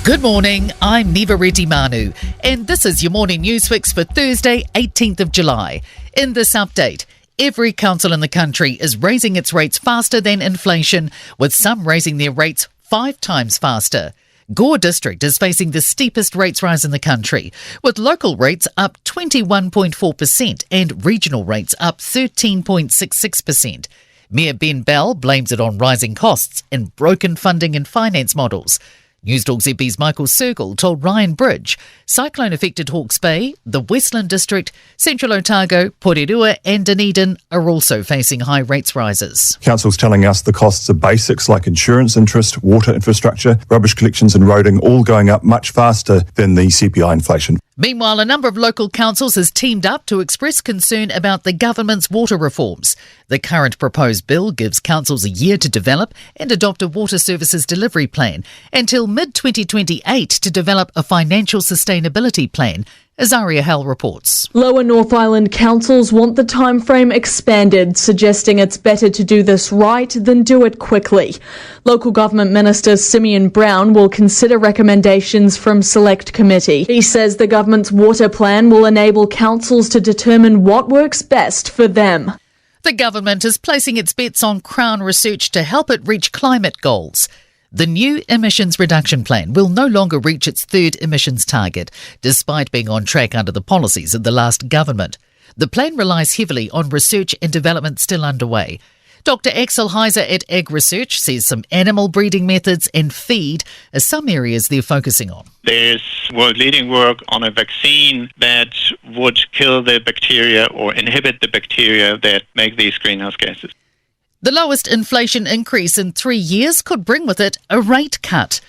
Good morning, I'm Neva Manu, and this is your morning news fix for Thursday, 18th of July. In this update, every council in the country is raising its rates faster than inflation, with some raising their rates 5 times faster. Gore District is facing the steepest rates rise in the country, with local rates up 21.4% and regional rates up 13.66%. Mayor Ben Bell blames it on rising costs and broken funding and finance models. Newstalk ZB's Michael Circle told Ryan Bridge cyclone-affected Hawke's Bay, the Westland District, Central Otago, Porirua and Dunedin are also facing high rates rises. Council's telling us the costs of basics like insurance, interest, water infrastructure, rubbish collections and roading all going up much faster than the CPI inflation. Meanwhile, a number of local councils has teamed up to express concern about the government's water reforms. The current proposed bill gives councils a year to develop and adopt a water services delivery plan until mid-2028 to develop a financial sustainability plan, Azaria Hell reports. Lower North Island councils want the time frame expanded, suggesting it's better to do this right than do it quickly. Local Government Minister Simeon Brown will consider recommendations from Select Committee. He says the government's water plan will enable councils to determine what works best for them. The government is placing its bets on Crown research to help it reach climate goals. The new emissions reduction plan will no longer reach its third emissions target, despite being on track under the policies of the last government. The plan relies heavily on research and development still underway. Dr. Axel Heiser at Ag Research says some animal breeding methods and feed are some areas they're focusing on. There's world-leading work on a vaccine that would kill the bacteria or inhibit the bacteria that make these greenhouse gases. The lowest inflation increase in 3 years could bring with it a rate cut.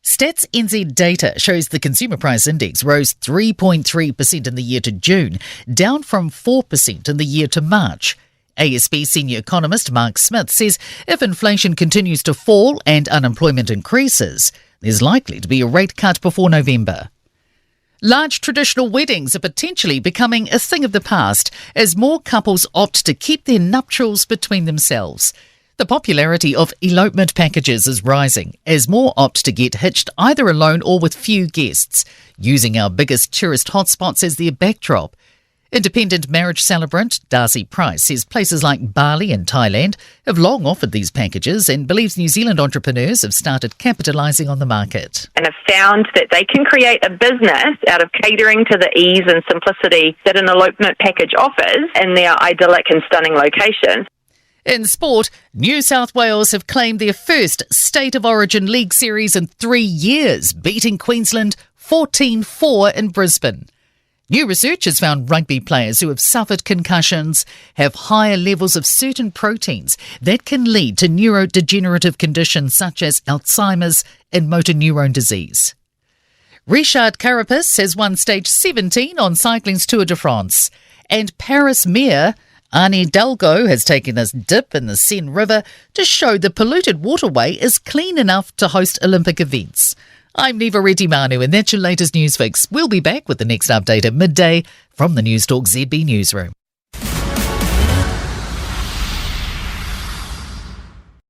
Stats NZ data shows the Consumer Price Index rose 3.3% in the year to June, down from 4% in the year to March. ASB senior economist Mark Smith says if inflation continues to fall and unemployment increases, there's likely to be a rate cut before November. Large traditional weddings are potentially becoming a thing of the past as more couples opt to keep their nuptials between themselves. The popularity of elopement packages is rising as more opt to get hitched either alone or with few guests, using our biggest tourist hotspots as their backdrop. Independent marriage celebrant Darcy Price says places like Bali and Thailand have long offered these packages and believes New Zealand entrepreneurs have started capitalising on the market. And have found that they can create a business out of catering to the ease and simplicity that an elopement package offers in their idyllic and stunning locations. In sport, New South Wales have claimed their first State of Origin League series in 3 years, beating Queensland 14-4 in Brisbane. New research has found rugby players who have suffered concussions have higher levels of certain proteins that can lead to neurodegenerative conditions such as Alzheimer's and motor neurone disease. Richard Carapaz has won stage 17 on cycling's Tour de France, and Paris Mayor Anne Hidalgo has taken a dip in the Seine River to show the polluted waterway is clean enough to host Olympic events. I'm Neva Manu, and that's your latest news fix. We'll be back with the next update at midday from the Newstalk ZB newsroom.